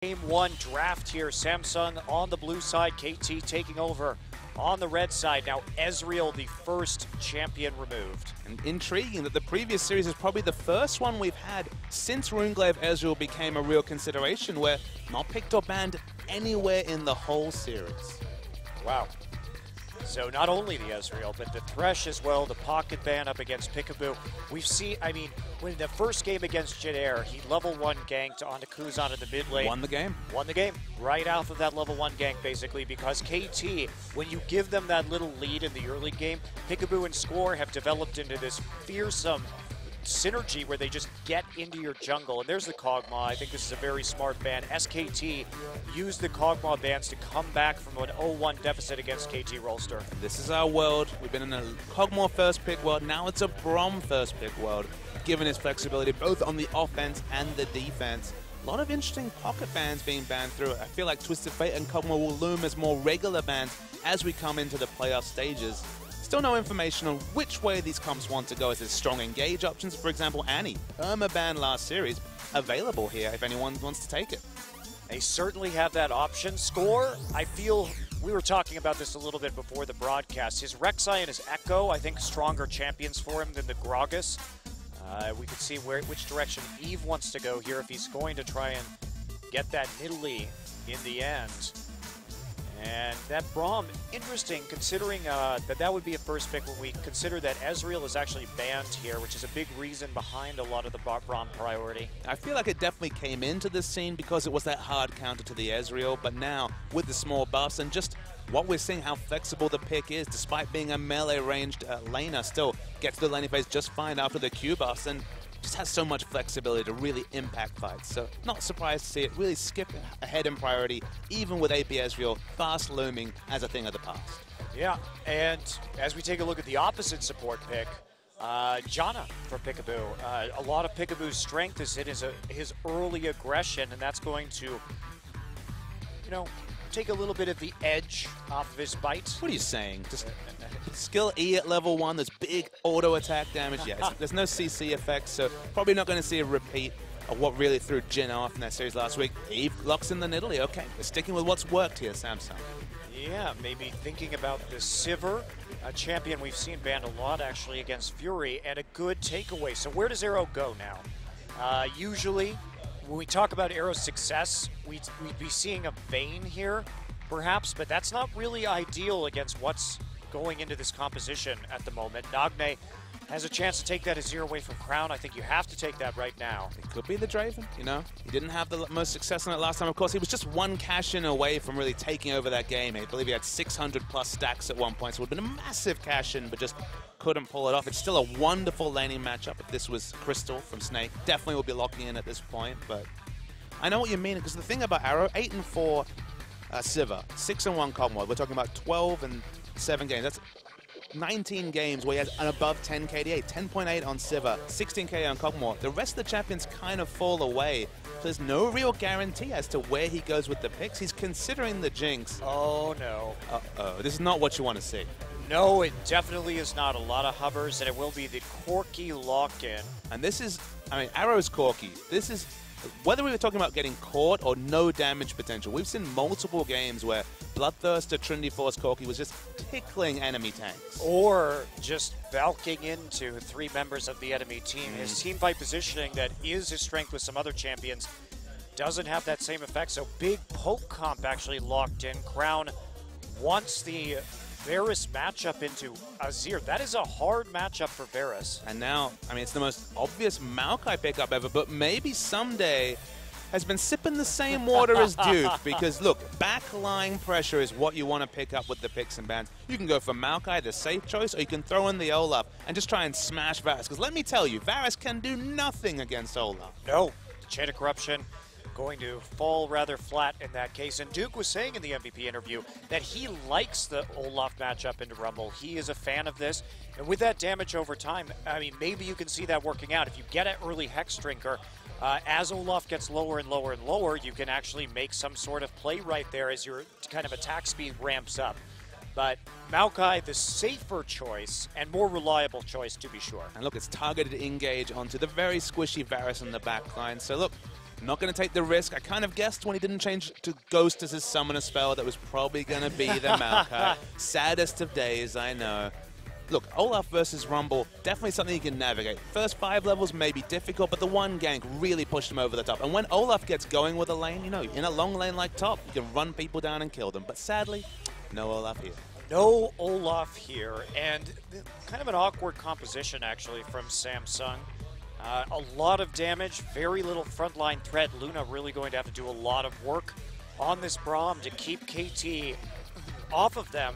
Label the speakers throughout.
Speaker 1: Game 1 draft here. Samsung on the blue side, KT taking over on the red side. Now Ezreal, the first champion removed.
Speaker 2: And intriguing that the previous series is probably the first one we've had since Runeglaive Ezreal became a real consideration, where not picked or banned anywhere in the whole series.
Speaker 1: Wow. So not only the Ezreal, but the Thresh as well, the pocket ban up against Peekaboo. We've seen, when the first game against Jadair, he level 1 ganked onto Kuzan in the mid lane.
Speaker 2: Won the game.
Speaker 1: Won the game. Right off of that level 1 gank, basically, because KT, when you give them that little lead in the early game, Peekaboo and Score have developed into this fearsome synergy where they just get into your jungle. And there's the Kog'Maw. I think this is a very smart ban. SKT used the Kog'Maw bans to come back from an 0-1 deficit against KT Rolster.
Speaker 2: This is our world. We've been in a Kog'Maw first pick world. Now it's a Braum first pick world, given his flexibility both on the offense and the defense. A lot of interesting pocket bans being banned through. I feel like Twisted Fate and Kog'Maw will loom as more regular bans as we come into the playoff stages. Still no information on which way these comps want to go. Is there strong engage options? For example, Annie, perma-ban last series, available here if anyone wants to take it.
Speaker 1: They certainly have that option. Score, I feel, we were talking about this a little bit before the broadcast. His Rek'Sai and his Echo, I think, stronger champions for him than the Gragas. We could see which direction Eve wants to go here if he's going to try and get that Nidalee in the end. And that Braum, interesting, considering that would be a first pick when we consider that Ezreal is actually banned here, which is a big reason behind a lot of the Braum priority.
Speaker 2: I feel like it definitely came into the scene because it was that hard counter to the Ezreal, but now with the small buffs and just what we're seeing, how flexible the pick is, despite being a melee-ranged laner, still gets to the laning phase just fine after the Q buffs, and just has so much flexibility to really impact fights. So not surprised to see it really skip ahead in priority, even with AP Ezreal fast looming as a thing of the past.
Speaker 1: Yeah, and as we take a look at the opposite support pick, Janna for Peekaboo. A lot of Peekaboo's strength is in his early aggression, and that's going to, take a little bit of the edge off of his bite.
Speaker 2: What are you saying? Just skill E at level 1, there's big auto attack damage. Yeah, there's no CC effects, so probably not going to see a repeat of what really threw Jin off in that series last week. Eve locks in the Nidalee. Okay, we're sticking with what's worked here, Samsung.
Speaker 1: Yeah, maybe thinking about the Sivir, a champion we've seen banned a lot actually against Fury, and a good takeaway. So where does Arrow go now? Usually, when we talk about Arrow's success, we'd be seeing a Vayne here, perhaps, but that's not really ideal against what's going into this composition at the moment. Nagne has a chance to take that Azir away from Crown. I think you have to take that right now.
Speaker 2: It could be the Draven, He didn't have the most success on it last time. Of course, he was just one cash-in away from really taking over that game. I believe he had 600+ stacks at one point, so it would have been a massive cash-in, but just couldn't pull it off. It's still a wonderful laning matchup. If this was Crystal from Snake, definitely would be locking in at this point, but I know what you mean, because the thing about Arrow, 8-4 Sivir, 6-1 Kog'Maw. We're talking about 12 and 7 games. That's 19 games where he has an above 10 KDA, 10.8 on Sivir, 16K on Kog'Maw. The rest of the champions kind of fall away. So there's no real guarantee as to where he goes with the picks. He's considering the Jinx.
Speaker 1: Oh, no.
Speaker 2: Uh-oh. This is not what you want to see.
Speaker 1: No, it definitely is not. A lot of hovers, and it will be the Corki lock-in.
Speaker 2: And this is, Arrow's Corki. This is, whether we were talking about getting caught or no damage potential, we've seen multiple games where Bloodthirster Trinity Force Corki was just tickling enemy tanks.
Speaker 1: Or just balking into 3 members of the enemy team. His team fight positioning that is his strength with some other champions doesn't have that same effect. So big poke comp actually locked in. Crown wants the Varus matchup into Azir. That is a hard matchup for Varus.
Speaker 2: And now, it's the most obvious Maokai pickup ever, but maybe someday has been sipping the same water as Duke, because look, backline pressure is what you want to pick up with the picks and bans. You can go for Maokai, the safe choice, or you can throw in the Olaf and just try and smash Varus, because let me tell you, Varus can do nothing against Olaf.
Speaker 1: No, Chain of Corruption going to fall rather flat in that case. And Duke was saying in the MVP interview that he likes the Olaf matchup into Rumble. He is a fan of this. And with that damage over time, maybe you can see that working out. If you get an early Hex Drinker, as Olaf gets lower and lower and lower, you can actually make some sort of play right there as your kind of attack speed ramps up. But Maokai, the safer choice and more reliable choice, to be sure.
Speaker 2: And look, it's targeted engage onto the very squishy Varus in the back line. So look, I'm not going to take the risk. I kind of guessed when he didn't change to Ghost as his summoner spell that was probably going to be the Maokai. Saddest of days, I know. Look, Olaf versus Rumble, definitely something you can navigate. First 5 levels may be difficult, but the one gank really pushed him over the top. And when Olaf gets going with a lane, you know, in a long lane like top, you can run people down and kill them. But sadly, no Olaf here.
Speaker 1: No Olaf here, and kind of an awkward composition, actually, from Samsung. A lot of damage, very little frontline threat. Luna really going to have to do a lot of work on this Braum to keep KT off of them.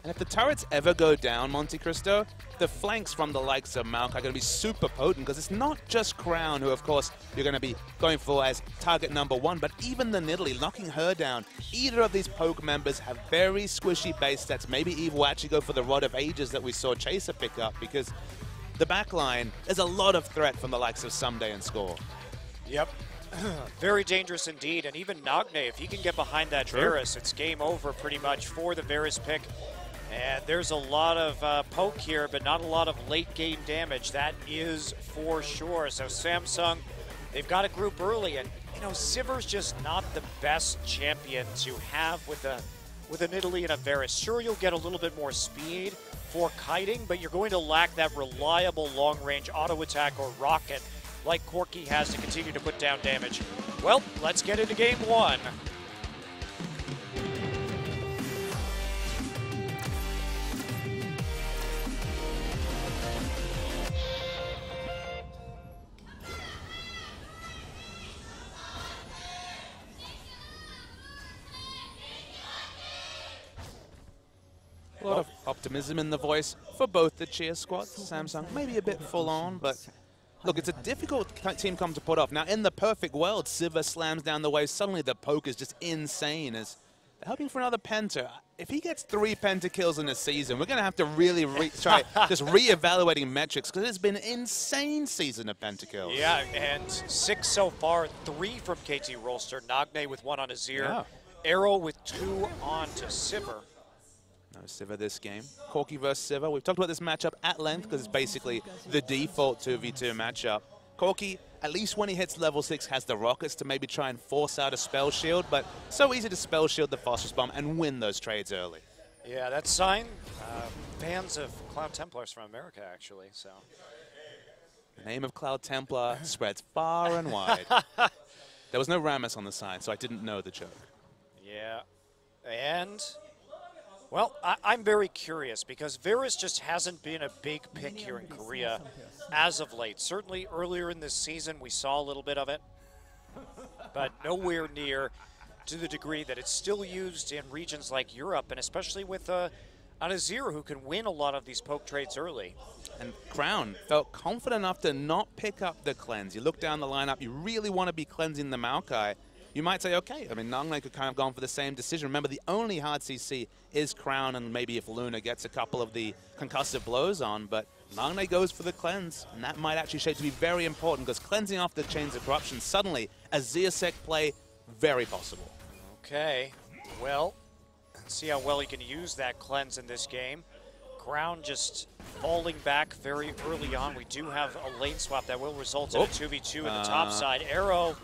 Speaker 2: And if the turrets ever go down, Monte Cristo, the flanks from the likes of Maokai are going to be super potent because it's not just Crown, who, of course, you're going to be going for as target #1, but even the Nidalee, knocking her down. Either of these poke members have very squishy base stats. Maybe Eve will actually go for the Rod of Ages that we saw Chaser pick up because the backline, there's a lot of threat from the likes of Someday and Score.
Speaker 1: Yep. Very dangerous indeed. And even Nagne, if he can get behind that Varus, it's game over pretty much for the Varus pick. And there's a lot of poke here, but not a lot of late game damage. That is for sure. So Samsung, they've got a group early, and you know Sivir's just not the best champion to have with a Nidalee and a Varus. Sure, you'll get a little bit more speed for kiting, but you're going to lack that reliable long-range auto attack or rocket like Corki has to continue to put down damage. Well, let's get into game one.
Speaker 2: A lot of optimism in the voice for both the cheer squads. Samsung maybe a bit full on, but look, it's a difficult team come to put off. Now, in the perfect world, Sivir slams down the wave. Suddenly, the poke is just insane as they're hoping for another Penta. If he gets 3 Penta kills in a season, we're going to have to really try just re-evaluating metrics because it's been an insane season of Penta kills.
Speaker 1: Yeah, and 6 so far, 3 from KT Rolster, Nagne with 1 on Azir, Arrow with 2 on to Sivir.
Speaker 2: No Sivir this game. Corki versus Sivir. We've talked about this matchup at length because it's basically the default 2v2 matchup. Corki, at least when he hits level 6, has the rockets to maybe try and force out a spell shield, but so easy to spell shield the phosphorus bomb and win those trades early.
Speaker 1: Yeah, that's sign. Fans of Cloud Templars from America, actually. So
Speaker 2: the name of Cloud Templar spreads far and wide. There was no Rammus on the side, so I didn't know the joke.
Speaker 1: Yeah, and well, I'm very curious because Varus just hasn't been a big pick here in Korea as of late. Certainly earlier in this season we saw a little bit of it, but nowhere near to the degree that it's still used in regions like Europe, and especially with an Azir who can win a lot of these poke trades early.
Speaker 2: And Crown felt confident enough to not pick up the cleanse. You look down the lineup, you really want to be cleansing the Maokai. You might say, okay, I mean, Nagne could kind of gone for the same decision. Remember, the only hard CC is Crown, and maybe if Luna gets a couple of the concussive blows on, but Nagne goes for the cleanse, and that might actually shape to be very important, because cleansing off the Chains of Corruption, suddenly, a Zeosec play, very possible.
Speaker 1: Okay, well, let's see how well he can use that cleanse in this game. Crown just falling back very early on. We do have a lane swap that will result in a 2v2 in the top side. Arrow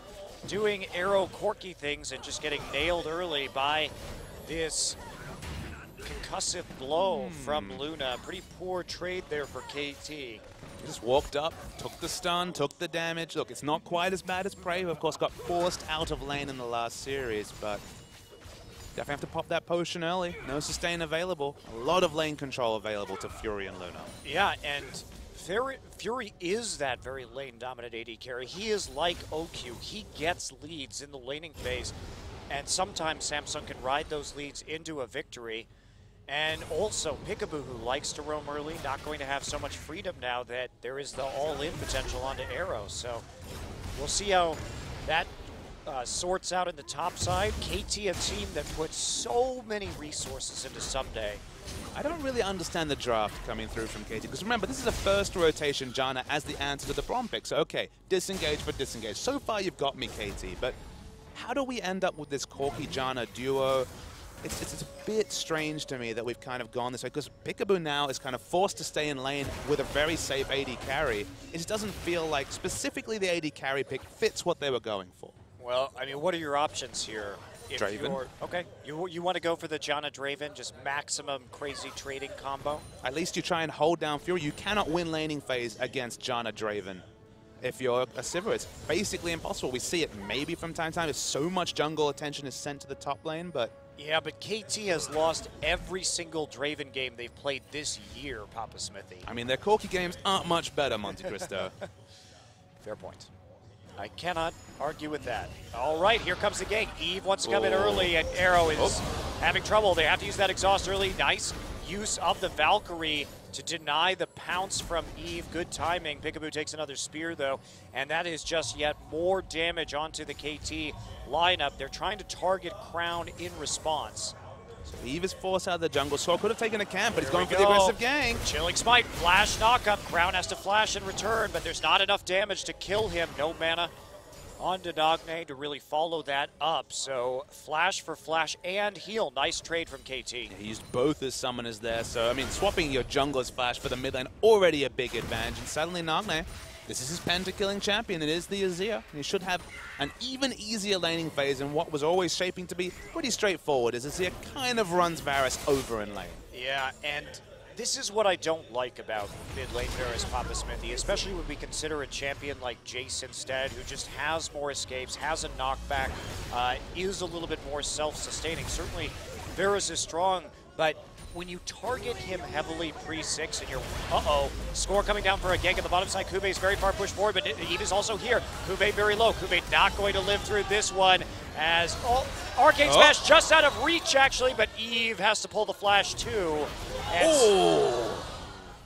Speaker 1: doing Arrow Corki things and just getting nailed early by this concussive blow from Luna. Pretty poor trade there for KT.
Speaker 2: He just walked up, took the stun, took the damage. Look, it's not quite as bad as Prey, who of course got forced out of lane in the last series, but definitely have to pop that potion early. No sustain available. A lot of lane control available to Fury and Luna.
Speaker 1: Yeah, and Fury is that very lane-dominant AD carry. He is like OQ. He gets leads in the laning phase, and sometimes Samsung can ride those leads into a victory. And also, Peekaboo, who likes to roam early, not going to have so much freedom now that there is the all-in potential onto Arrow. So we'll see how that sorts out in the top side. KT, a team that puts so many resources into Someday.
Speaker 2: I don't really understand the draft coming through from KT, because remember, this is a first rotation Janna as the answer to the Braum pick. So, okay, disengage for disengage. So far, you've got me, KT, but how do we end up with this Corki Janna duo? it's a bit strange to me that we've kind of gone this way, because Peekaboo now is kind of forced to stay in lane with a very safe AD carry. It just doesn't feel like specifically the AD carry pick fits what they were going for.
Speaker 1: Well, I mean, what are your options here? If
Speaker 2: Draven.
Speaker 1: Okay, you want to go for the Janna Draven, just maximum crazy trading combo?
Speaker 2: At least you try and hold down Fury. You cannot win laning phase against Janna Draven. If you're a Sivir, it's basically impossible. We see it maybe from time to time if so much jungle attention is sent to the top lane, but...
Speaker 1: Yeah, but KT has lost every single Draven game they've played this year, Papa Smithy.
Speaker 2: I mean, their Corki games aren't much better, Monte Cristo.
Speaker 1: Fair point. I cannot argue with that. All right, here comes the gank. Eve wants to come in early, and Arrow is having trouble. They have to use that exhaust early. Nice use of the Valkyrie to deny the pounce from Eve. Good timing. Peekaboo takes another spear, though, and that is just yet more damage onto the KT lineup. They're trying to target Crown in response.
Speaker 2: So Eve is forced out of the jungle. Sword could have taken a camp, but he's going for the aggressive gank.
Speaker 1: Chilling Smite, flash knockup. Crown has to flash in return, but there's not enough damage to kill him. No mana onto Nagne to really follow that up. So flash for flash and heal. Nice trade from KT.
Speaker 2: He used both as summoners there. So, I mean, swapping your jungler's flash for the mid lane, already a big advantage. And suddenly Nagne, this is his penta-killing champion. It is the Azir. He should have an even easier laning phase in what was always shaping to be pretty straightforward, as Azir kind of runs Varus over in lane.
Speaker 1: Yeah, and this is what I don't like about mid lane Varus, Papa Smithy, especially when we consider a champion like Jace instead, who just has more escapes, has a knockback, is a little bit more self-sustaining. Certainly, Varus is strong, but when you target him heavily pre-6 and you're, score coming down for a gank on the bottom side. Kube is very far pushed forward, but Eve is also here. Kube very low. Kube not going to live through this one as, Arcane Smash just out of reach actually, but Eve has to pull the flash too. And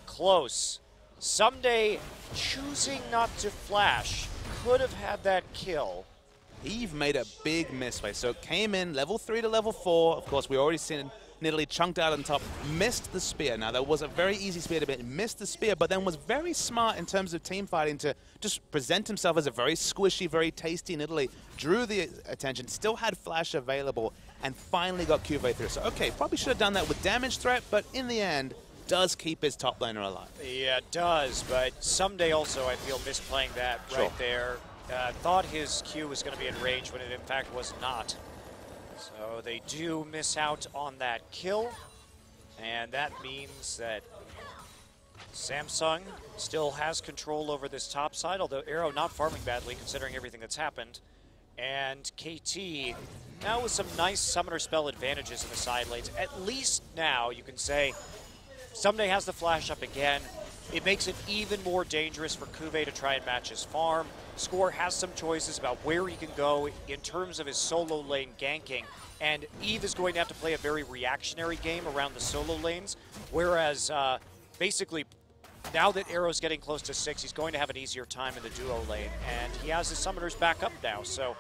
Speaker 1: close. Someday choosing not to flash could have had that kill.
Speaker 2: Eve made a big misplay. So it came in level 3 to level 4. Of course, we already seen Nidalee chunked out on top, missed the spear. Now, that was a very easy spear to hit, missed the spear, but then was very smart in terms of team fighting to just present himself as a very squishy, very tasty Nidalee. Drew the attention, still had flash available, and finally got QV through. So, okay, probably should have done that with damage threat, but in the end, does keep his top laner alive.
Speaker 1: Yeah, it does, but someday also I feel misplaying that right there. Thought his Q was going to be in range when it in fact was not. So they do miss out on that kill, and that means that Samsung still has control over this top side, although Arrow not farming badly considering everything that's happened. And KT now with some nice summoner spell advantages in the side lanes. At least now you can say Someday has the flash up again. It makes it even more dangerous for Kube to try and match his farm. Score has some choices about where he can go in terms of his solo lane ganking. And Eve is going to have to play a very reactionary game around the solo lanes. Whereas, basically, now that Arrow's getting close to 6, he's going to have an easier time in the duo lane. And he has his summoners back up now. So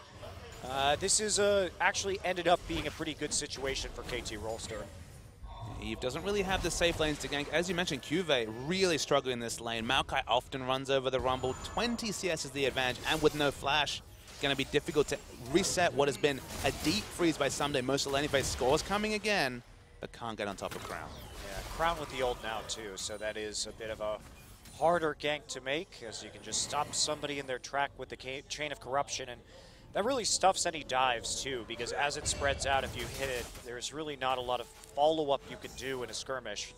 Speaker 1: this is actually ended up being a pretty good situation for KT Rolster.
Speaker 2: Eve doesn't really have the safe lanes to gank. As you mentioned, Cuve really struggling in this lane. Maokai often runs over the Rumble. 20 CS is the advantage, and with no flash, it's going to be difficult to reset what has been a deep freeze by Someday. Most of the laning phase Scores coming again, but can't get on top of Crown.
Speaker 1: Yeah, Crown with the ult now too, so that is a bit of a harder gank to make, as you can just stop somebody in their track with the chain of corruption, and that really stuffs any dives too, because as it spreads out, if you hit it, there's really not a lot of follow-up you can do in a skirmish.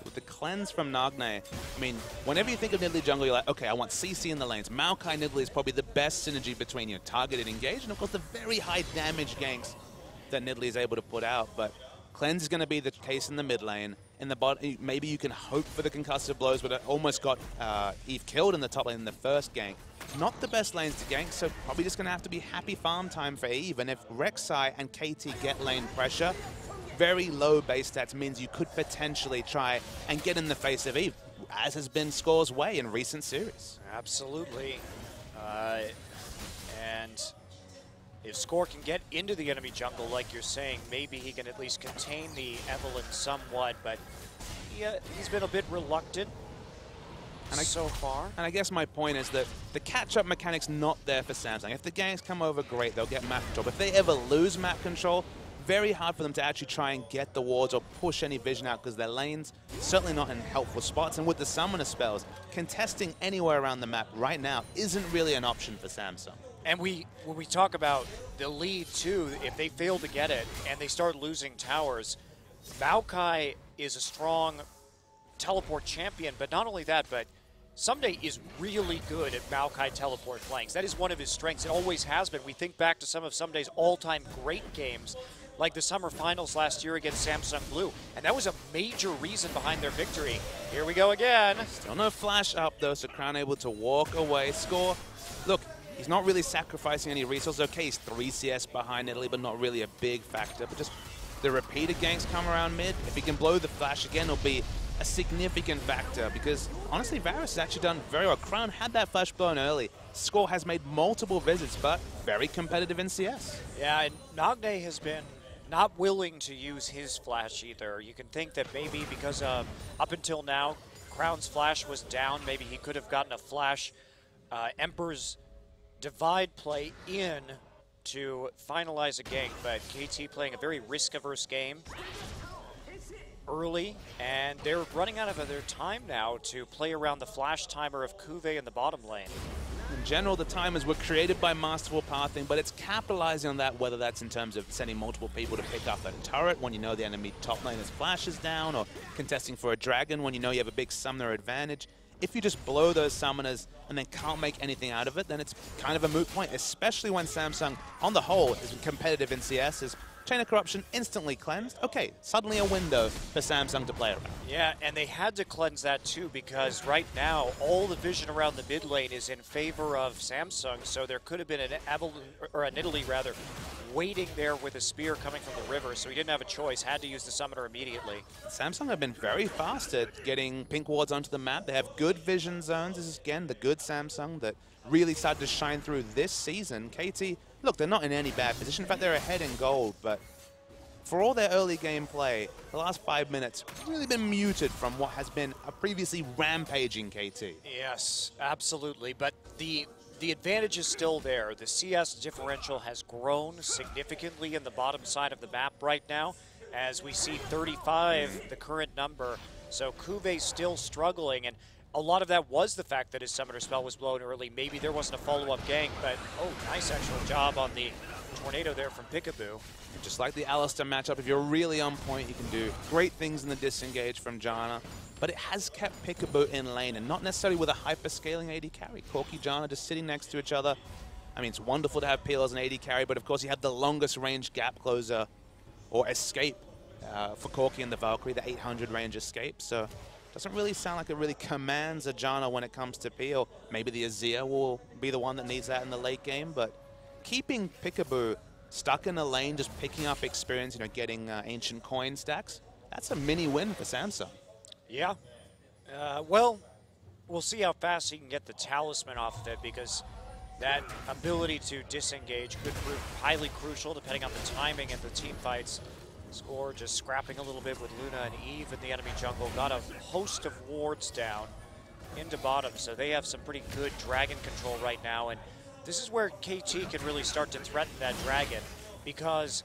Speaker 2: With the cleanse from Nagne, I mean, whenever you think of Nidalee jungle, you're like, okay, I want CC in the lanes. Maokai Nidalee is probably the best synergy between your targeted engage and, of course, the very high damage ganks that Nidalee is able to put out. But cleanse is going to be the case in the mid lane. In the bottom, maybe you can hope for the concussive blows, but it almost got Eve killed in the top lane in the first gank. Not the best lanes to gank, so probably just going to have to be happy farm time for Eve. And if Rek'Sai and KT get lane pressure, very low base stats means you could potentially try and get in the face of Eve, as has been Score's way in recent series.
Speaker 1: Absolutely. And if Score can get into the enemy jungle, like you're saying, maybe he can at least contain the Evelynn somewhat, but he's been a bit reluctant so far.
Speaker 2: And I guess my point is that the catch-up mechanic's not there for Samsung. If the ganks come over, great, they'll get map control. But if they ever lose map control, very hard for them to actually try and get the wards or push any vision out because their lanes certainly not in helpful spots. And with the summoner spells, contesting anywhere around the map right now isn't really an option for Samsung.
Speaker 1: And when we talk about the lead too, if they fail to get it and they start losing towers, Maokai is a strong teleport champion, but not only that, but Someday is really good at Maokai teleport flanks. That is one of his strengths. It always has been. We think back to some of Someday's all-time great games, like the summer finals last year against Samsung Blue, and that was a major reason behind their victory. Here we go again.
Speaker 2: Still no flash up though, so Crown able to walk away, score. Look, he's not really sacrificing any resources. Okay, he's 3 CS behind Italy, but not really a big factor. But just the repeated ganks come around mid. If he can blow the flash again, it'll be a significant factor because honestly, Varus has actually done very well. Crown had that flash blown early. Score has made multiple visits, but very competitive in CS.
Speaker 1: Yeah, and Nagne has been not willing to use his flash either. You can think that maybe because up until now, Crown's flash was down, maybe he could have gotten a flash Emperor's divide play in to finalize a gank, but KT playing a very risk-averse game early, and they're running out of their time now to play around the flash timer of Cuvée in the bottom lane.
Speaker 2: In general, the timers were created by Masterful Pathing, but it's capitalizing on that, whether that's in terms of sending multiple people to pick up a turret when you know the enemy top laner's flash is down, or contesting for a dragon when you know you have a big summoner advantage. If you just blow those summoners and then can't make anything out of it, then it's kind of a moot point, especially when Samsung, on the whole, is competitive in CS, is Chain of Corruption instantly cleansed. Okay, suddenly a window for Samsung to play around.
Speaker 1: Yeah, and they had to cleanse that too because right now all the vision around the mid lane is in favor of Samsung, so there could have been an Italy rather waiting there with a spear coming from the river, so he didn't have a choice, had to use the summoner immediately.
Speaker 2: Samsung have been very fast at getting pink wards onto the map. They have good vision zones. This is, again, the good Samsung that really started to shine through this season. KT, look, they're not in any bad position. In fact, they're ahead in gold, but for all their early game play, the last 5 minutes really been muted from what has been a previously rampaging KT.
Speaker 1: Yes, absolutely, but the advantage is still there. The CS differential has grown significantly in the bottom side of the map right now, as we see 35, the current number. So Cuvé's still struggling, and a lot of that was the fact that his summoner spell was blown early. Maybe there wasn't a follow-up gank, but oh, nice actual job on the tornado there from Peekaboo.
Speaker 2: Just like the Alistar matchup, if you're really on point, you can do great things in the disengage from Janna. But it has kept Peekaboo in lane, and not necessarily with a hyper-scaling AD carry. Corki, Janna just sitting next to each other. I mean, it's wonderful to have Peel as an AD carry, but of course you have the longest range gap closer, or escape, for Corki and the Valkyrie, the 800 range escape. So doesn't really sound like it really commands a Janna when it comes to Peel. Maybe the Azir will be the one that needs that in the late game, but keeping Peekaboo stuck in a lane, just picking up experience, you know, getting ancient coin stacks, that's a mini win for Samsung.
Speaker 1: Yeah. Well, we'll see how fast he can get the talisman off of it, because that ability to disengage could prove highly crucial depending on the timing of the team fights. Score just scrapping a little bit with Luna and Eve in the enemy jungle. Got a host of wards down into bottom, so they have some pretty good dragon control right now. And this is where KT can really start to threaten that dragon, because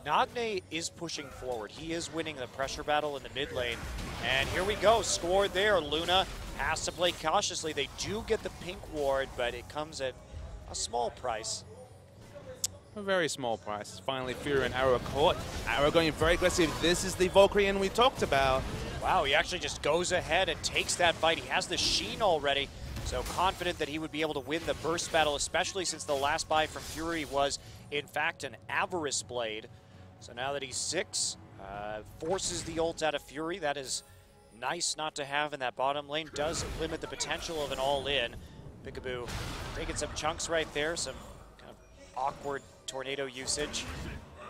Speaker 1: Nagne is pushing forward. He is winning the pressure battle in the mid lane. And here we go, scored there. Luna has to play cautiously. They do get the pink ward, but it comes at a small price.
Speaker 2: A very small price. Finally, Fury and Arrow caught. Arrow going very aggressive. This is the Valkyrie we talked about.
Speaker 1: Wow, he actually just goes ahead and takes that fight. He has the Sheen already, so confident that he would be able to win the burst battle, especially since the last buy from Fury was, in fact, an Avarice Blade. So now that he's 6, forces the ult out of Fury. That is nice not to have in that bottom lane. Does limit the potential of an all-in. Peekaboo taking some chunks right there, some kind of awkward tornado usage.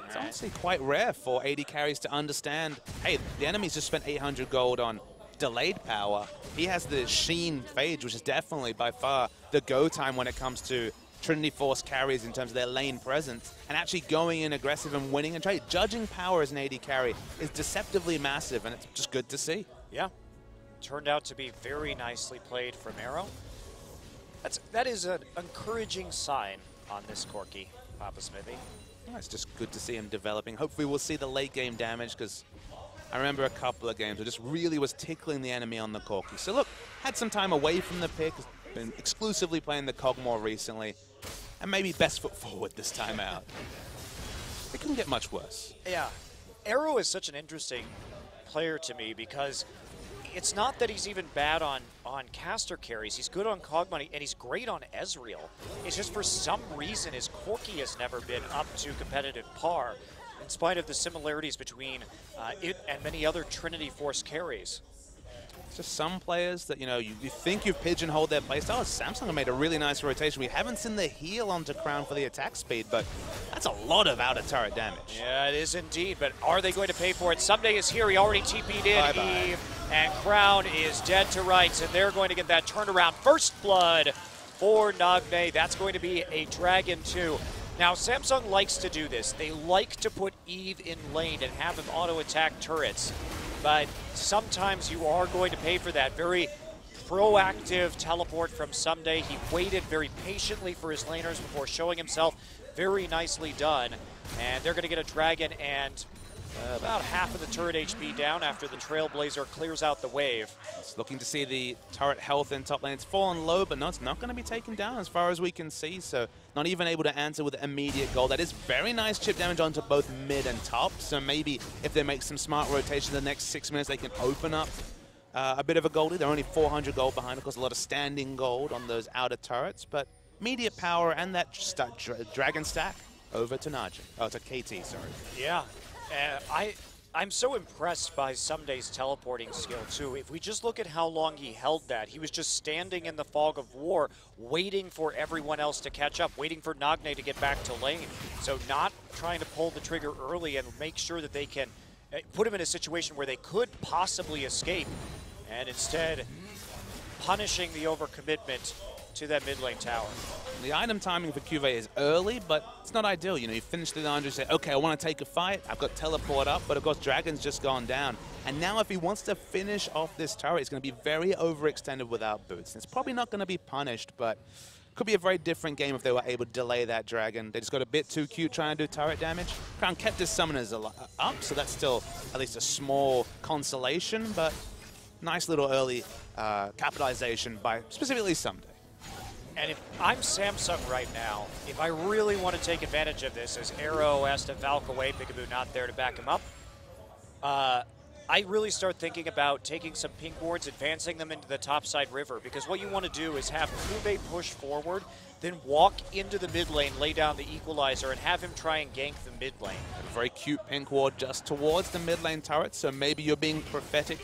Speaker 2: It's honestly quite rare for AD carries to understand, hey, the enemy's just spent 800 gold on delayed power. He has the Sheen Phage, which is definitely by far the go time when it comes to Trinity Force carries in terms of their lane presence, and actually going in aggressive and winning a trade. Judging power as an AD carry is deceptively massive, and it's just good to see.
Speaker 1: Yeah, turned out to be very nicely played from Arrow. That is an encouraging sign on this Corki, Papa Smithy.
Speaker 2: It's just good to see him developing. Hopefully we'll see the late game damage, because I remember a couple of games where just really was tickling the enemy on the Corki. So look, had some time away from the pick, been exclusively playing the Cog more recently, and maybe best foot forward this time out. It couldn't get much worse.
Speaker 1: Yeah. Arrow is such an interesting player to me because it's not that he's even bad on caster carries. He's good on Cog money, and he's great on Ezreal. It's just for some reason his Corki has never been up to competitive par, in spite of the similarities between it and many other Trinity Force carries.
Speaker 2: It's just some players that, you think you've pigeonholed their playstyle. Samsung have made a really nice rotation. We haven't seen the heal onto Crown for the attack speed, but that's a lot of outer turret damage.
Speaker 1: Yeah, it is indeed, but are they going to pay for it? Someday is here. He already TP'd in.
Speaker 2: Bye-bye.
Speaker 1: Eve and Crown is dead to rights, and they're going to get that turnaround. First blood for Nagne. That's going to be a Dragon 2. Now, Samsung likes to do this. They like to put Eve in lane and have him auto-attack turrets. But sometimes you are going to pay for that. Very proactive teleport from Someday. He waited very patiently for his laners before showing himself. Very nicely done. And they're going to get a Dragon and about half of the turret HP down after the Trailblazer clears out the wave.
Speaker 2: It's looking to see the turret health in top lane. It's fallen low, but no, it's not going to be taken down as far as we can see. So not even able to answer with immediate gold. That is very nice chip damage onto both mid and top. So maybe if they make some smart rotation in the next 6 minutes, they can open up a bit of a goldie. They're only 400 gold behind. Of course, a lot of standing gold on those outer turrets. But immediate power and that dragon stack over to Najee. Oh, to KT, sorry.
Speaker 1: Yeah. I'm so impressed by Someday's teleporting skill, too. If we just look at how long he held that, he was just standing in the fog of war, waiting for everyone else to catch up, waiting for Nagne to get back to lane. So not trying to pull the trigger early and make sure that they can put him in a situation where they could possibly escape, and instead punishing the overcommitment to that mid lane tower.
Speaker 2: The item timing for Cuvée is early, but it's not ideal. You finish the 900, say, okay, I want to take a fight. I've got teleport up, but of course, Dragon's just gone down. And now if he wants to finish off this turret, it's going to be very overextended without boots. It's probably not going to be punished, but could be a very different game if they were able to delay that Dragon. They just got a bit too cute trying to do turret damage. Crown kept his summoners up, so that's still at least a small consolation, but nice little early capitalization by specifically Someday.
Speaker 1: And if I'm Samsung right now, if I really want to take advantage of this, as Arrow has to Valk away, Peekaboo not there to back him up, I really start thinking about taking some pink wards, advancing them into the topside river, because what you want to do is have Cuvée push forward, then walk into the mid lane, lay down the equalizer, and have him try and gank the mid lane.
Speaker 2: A very cute pink ward just towards the mid lane turret, so maybe you're being prophetic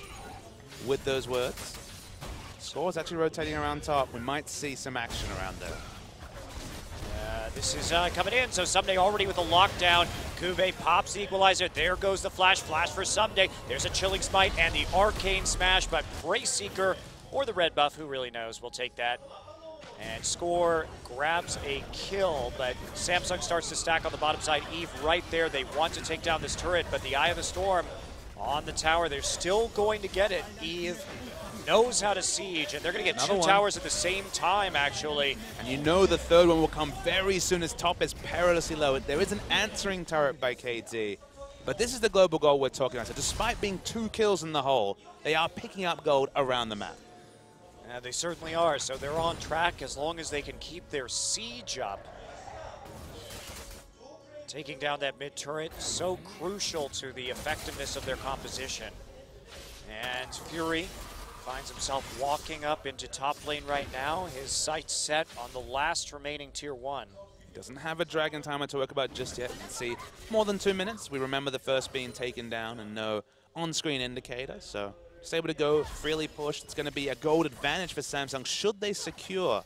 Speaker 2: with those words. Score's actually rotating around top. We might see some action around there.
Speaker 1: This is coming in, so Someday already with a lockdown. Cuvée pops the equalizer. There goes the flash. Flash for Someday. There's a Chilling Smite and the Arcane Smash, but Brace Seeker or the red buff, who really knows, will take that. And Score grabs a kill, but Samsung starts to stack on the bottom side. Eve right there. They want to take down this turret, but the Eye of the Storm on the tower. They're still going to get it. Eve knows how to siege, and they're going to get two towers at the same time, actually.
Speaker 2: And you know the third one will come very soon as top is perilously low. There is an answering turret by KT, but this is the global goal we're talking about. So despite being 2 kills in the hole, they are picking up gold around the map.
Speaker 1: Yeah, they certainly are, so they're on track as long as they can keep their siege up. Taking down that mid turret, so crucial to the effectiveness of their composition. And Fury finds himself walking up into top lane right now. His sights set on the last remaining tier 1.
Speaker 2: Doesn't have a Dragon timer to work about just yet. You can see more than 2 minutes. We remember the first being taken down and no on-screen indicator. So just able to go freely push. It's going to be a gold advantage for Samsung should they secure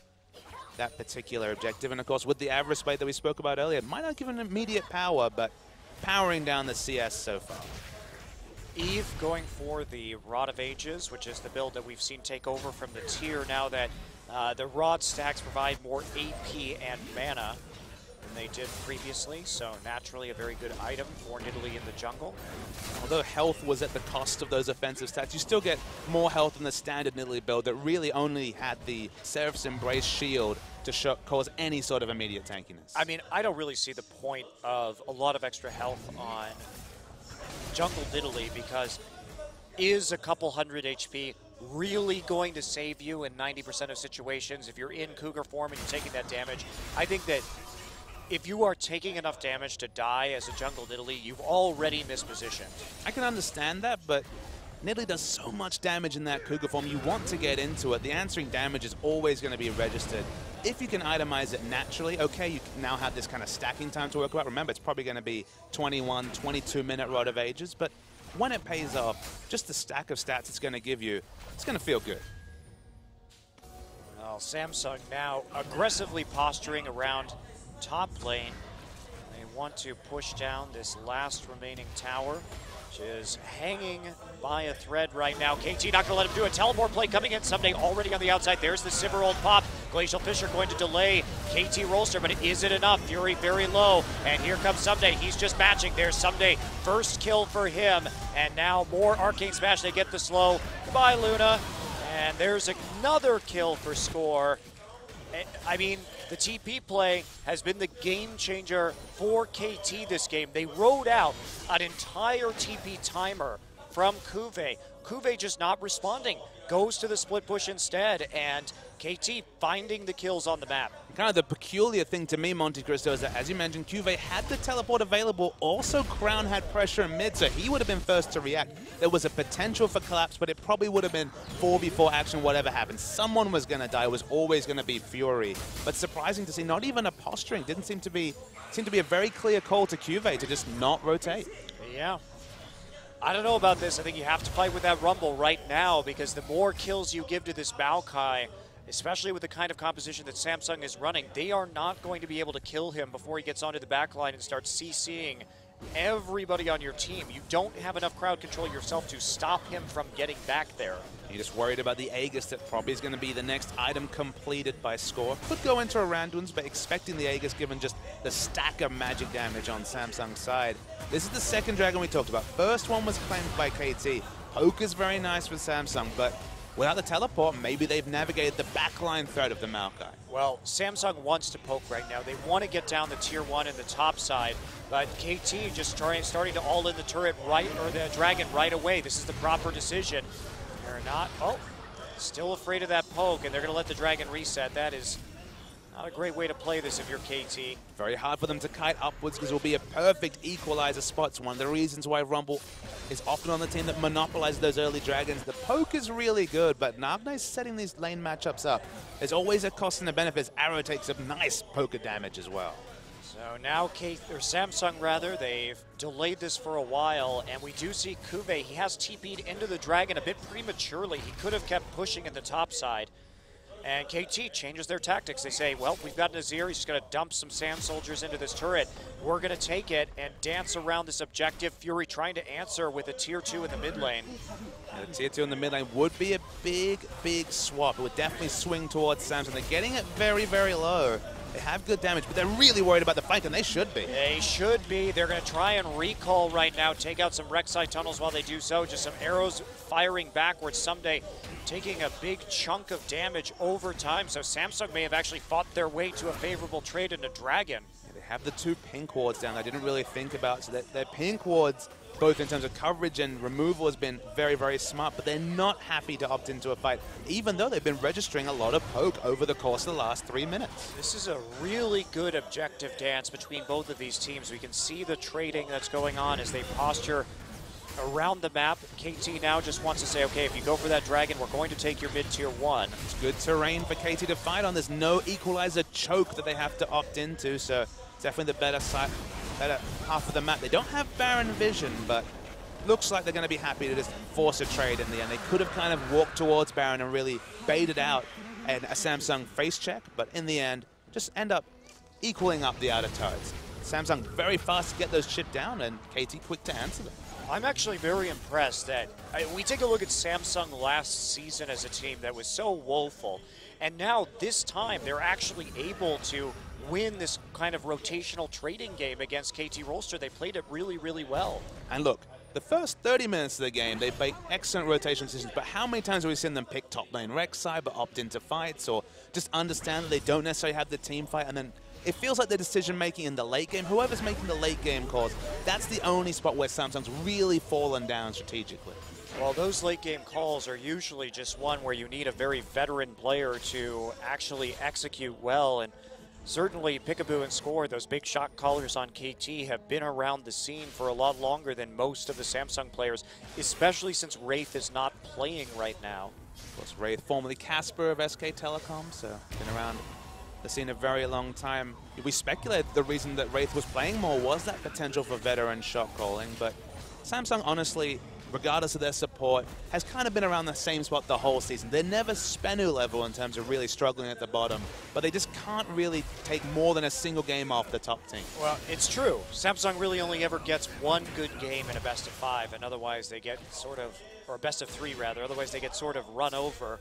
Speaker 2: that particular objective. And of course, with the Avarice Blade that we spoke about earlier, it might not give an immediate power, but powering down the CS so far.
Speaker 1: Eve going for the Rod of Ages, which is the build that we've seen take over from the tier now that the Rod stacks provide more AP and mana. than they did previously, so naturally a very good item for Nidalee in the jungle.
Speaker 2: Although health was at the cost of those offensive stats, you still get more health than the standard Nidalee build that really only had the Seraph's Embrace shield to cause any sort of immediate tankiness.
Speaker 1: I mean, I don't really see the point of a lot of extra health on jungle Nidalee, because is a couple hundred HP really going to save you in 90% of situations if you're in Cougar form and you're taking that damage? I think that if you are taking enough damage to die as a jungle Nidalee, you've already mispositioned.
Speaker 2: I can understand that, but Nidalee does so much damage in that Cougar form. You want to get into it. The answering damage is always going to be registered. If you can itemize it naturally, okay, you now have this kind of stacking time to work about. Remember, it's probably going to be 21, 22-minute Rod of Ages, but when it pays off, just the stack of stats it's going to give you, it's going to feel good.
Speaker 1: Well, Samsung now aggressively posturing around top lane. They want to push down this last remaining tower, which is hanging by a thread right now. KT not going to let him do a teleport play coming in. Someday already on the outside. There's the Sivir pop. Glacial Fisher going to delay KT Rolster, but is it enough? Fury very low, and here comes Someday. He's just matching. There's Someday. First kill for him, and now more Arcane Smash. They get the slow. Goodbye, Luna. And there's another kill for Score. I mean, the TP play has been the game changer for KT this game. They rode out an entire TP timer from Kuve. Kuve just not responding. Goes to the split push instead, and KT finding the kills on the map.
Speaker 2: Kind of the peculiar thing to me, Monte Cristo, is that, as you mentioned, Kuve had the teleport available. Also, Crown had pressure in mid, so he would have been first to react. There was a potential for collapse, but it probably would have been 4v4 action, whatever happened. Someone was going to die. It was always going to be Fury. But surprising to see, not even a posturing. Didn't seem to be a very clear call to Kuve to just not rotate.
Speaker 1: Yeah. I don't know about this. I think you have to fight with that Rumble right now, because the more kills you give to this Maokai, especially with the kind of composition that Samsung is running, they are not going to be able to kill him before he gets onto the backline and starts CCing everybody on your team. You don't have enough crowd control yourself to stop him from getting back there.
Speaker 2: You're just worried about the Aegis that probably is going to be the next item completed by Score. Could go into a Randuin's, but expecting the Aegis given just the stack of magic damage on Samsung's side. This is the second dragon we talked about. First one was claimed by KT. Poke is very nice for Samsung, but without the teleport, maybe they've navigated the backline threat of the Maokai.
Speaker 1: Well, Samsung wants to poke right now. They want to get down the tier 1 in the top side, but KT just starting to all in the turret right, or the dragon right away. This is the proper decision. They're not, still afraid of that poke, and they're going to let the dragon reset. That is not a great way to play this if you're KT.
Speaker 2: Very hard for them to kite upwards, because it will be a perfect equalizer spot. It's one of the reasons why Rumble is often on the team that monopolizes those early dragons. The poke is really good, but Nagna's setting these lane matchups up. There's always a cost and a benefit as Arrow takes some nice poker damage as well.
Speaker 1: So now Samsung, they've delayed this for a while, and we do see Kuve. He has TP'd into the dragon a bit prematurely. He could have kept pushing in the top side. And KT changes their tactics. They say, well, we've got Nazir. He's just going to dump some Sand Soldiers into this turret. We're going to take it and dance around this objective. Fury trying to answer with a tier 2 in the mid lane.
Speaker 2: And a tier 2 in the mid lane would be a big, big swap. It would definitely swing towards Samsung. They're getting it very, very low. They have good damage, but they're really worried about the fight, and they should be.
Speaker 1: They should be. They're going to try and recall right now, take out some Rek'Sai tunnels while they do so. Just some arrows firing backwards. Someday taking a big chunk of damage over time, so Samsung may have actually fought their way to a favorable trade in a dragon.
Speaker 2: Yeah, they have the 2 pink wards down. I didn't really think about, so their pink wards, both in terms of coverage and removal, has been very, very smart, but they're not happy to opt into a fight, even though they've been registering a lot of poke over the course of the last 3 minutes.
Speaker 1: This is a really good objective dance between both of these teams. We can see the trading that's going on as they posture around the map. KT now just wants to say, okay, if you go for that dragon, we're going to take your mid-tier 1.
Speaker 2: It's good terrain for KT to fight on. There's no equalizer choke that they have to opt into, so definitely the better half of the map. They don't have Baron Vision, but looks like they're going to be happy to just force a trade in the end. They could have kind of walked towards Baron and really baited out a Samsung face check, but in the end, just end up equaling up the outer turrets. Samsung very fast to get those chipped down, and KT quick to answer them.
Speaker 1: I'm actually very impressed that we take a look at Samsung last season as a team that was so woeful, and now this time they're actually able to win this kind of rotational trading game against KT Rolster. They played it really, really well.
Speaker 2: And look, the first 30 minutes of the game, they make excellent rotation decisions, but how many times have we seen them pick top lane Rek'Sai but opt into fights, or just understand that they don't necessarily have the team fight, and then it feels like the decision-making in the late game, whoever's making the late game calls, that's the only spot where Samsung's really fallen down strategically.
Speaker 1: Well, those late game calls are usually just one where you need a very veteran player to actually execute well, and certainly Peekaboo and Score, those big shot callers on KT, have been around the scene for a lot longer than most of the Samsung players, especially since Wraith is not playing right now.
Speaker 2: Of course, Wraith, formerly Casper of SK Telecom, so been around the scene a very long time. We speculated the reason that Wraith was playing more was that potential for veteran shot calling, but Samsung, honestly, regardless of their support, has kind of been around the same spot the whole season. They're never Spenu level in terms of really struggling at the bottom, but they just can't really take more than a single game off the top team.
Speaker 1: Well, it's true. Samsung really only ever gets one good game in a best of 5, and otherwise they get sort of, or a best of 3 rather, otherwise they get sort of run over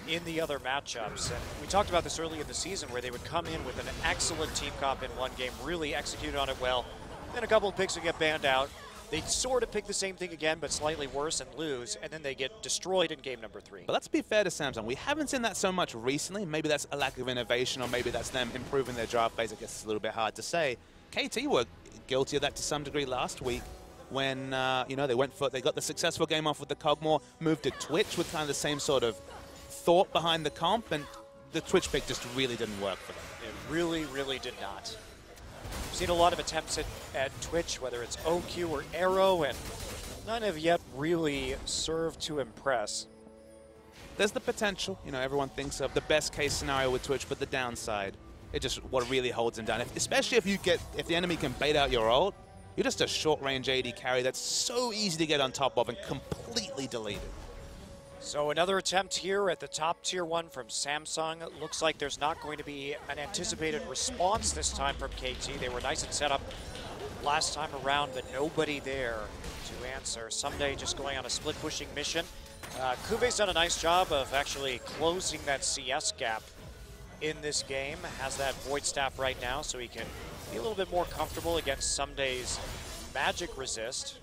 Speaker 1: in the other matchups. And we talked about this early in the season where they would come in with an excellent team comp in one game, really execute on it well, then a couple of picks would get banned out. They'd sort of pick the same thing again, but slightly worse and lose, and then they get destroyed in game number 3.
Speaker 2: But let's be fair to Samsung. We haven't seen that so much recently. Maybe that's a lack of innovation, or maybe that's them improving their draft phase. I guess it's a little bit hard to say. KT were guilty of that to some degree last week when, you know, they got the successful game off with the Cogmore, moved to Twitch with kind of the same sort of thought behind the comp, and the Twitch pick just really didn't work for them.
Speaker 1: It really, really did not. We've seen a lot of attempts at Twitch, whether it's OQ or Arrow, and none have yet really served to impress.
Speaker 2: There's the potential, you know, everyone thinks of the best case scenario with Twitch, but the downside, it just what really holds him down. Especially if the enemy can bait out your ult, you're just a short range AD carry that's so easy to get on top of and completely deleted.
Speaker 1: So another attempt here at the top tier 1 from Samsung. It looks like there's not going to be an anticipated response this time from KT. They were nice and set up last time around, but nobody there to answer. Someday just going on a split pushing mission. Kuve's done a nice job of actually closing that CS gap in this game. Has that Void Staff right now, so he can be a little bit more comfortable against Someday's Magic Resist.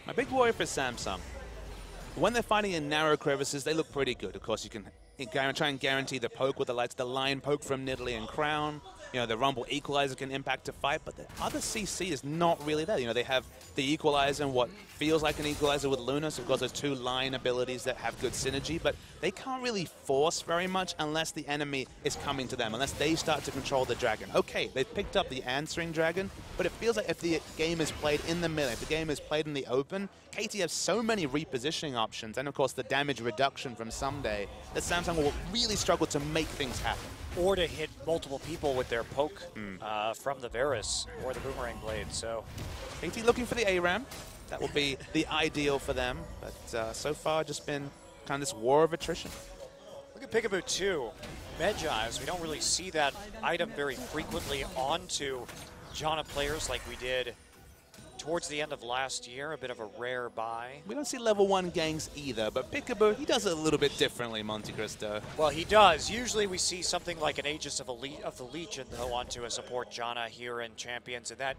Speaker 2: My big worry for Samsung, when they're fighting in narrow crevices, they look pretty good. Of course, you can try and guarantee the poke with the lights, the line poke from Nidalee and Crown. You know, the Rumble Equalizer can impact a fight, but the other CC is not really there. You know, they have the Equalizer and what feels like an Equalizer with Luna, so of course those 2 line abilities that have good synergy, but they can't really force very much unless the enemy is coming to them, unless they start to control the dragon. Okay, they've picked up the answering dragon, but it feels like if the game is played in the middle, if the game is played in the open, KT has so many repositioning options, and of course the damage reduction from Someday, that Samsung will really struggle to make things happen.
Speaker 1: Or to hit multiple people with their poke from the Varus or the Boomerang Blade. So
Speaker 2: KT looking for the ARAM. That will be the ideal for them, but so far just been kind of this war of attrition.
Speaker 1: Look at Peekaboo 2. Medjai's, we don't really see that item very frequently onto Janna players like we did towards the end of last year, a bit of a rare buy.
Speaker 2: We don't see level 1 gangs either, but Peekaboo, he does it a little bit differently, Monte Cristo.
Speaker 1: Well, he does. Usually we see something like an Aegis of the Legion though onto a support Janna here in Champions, and that,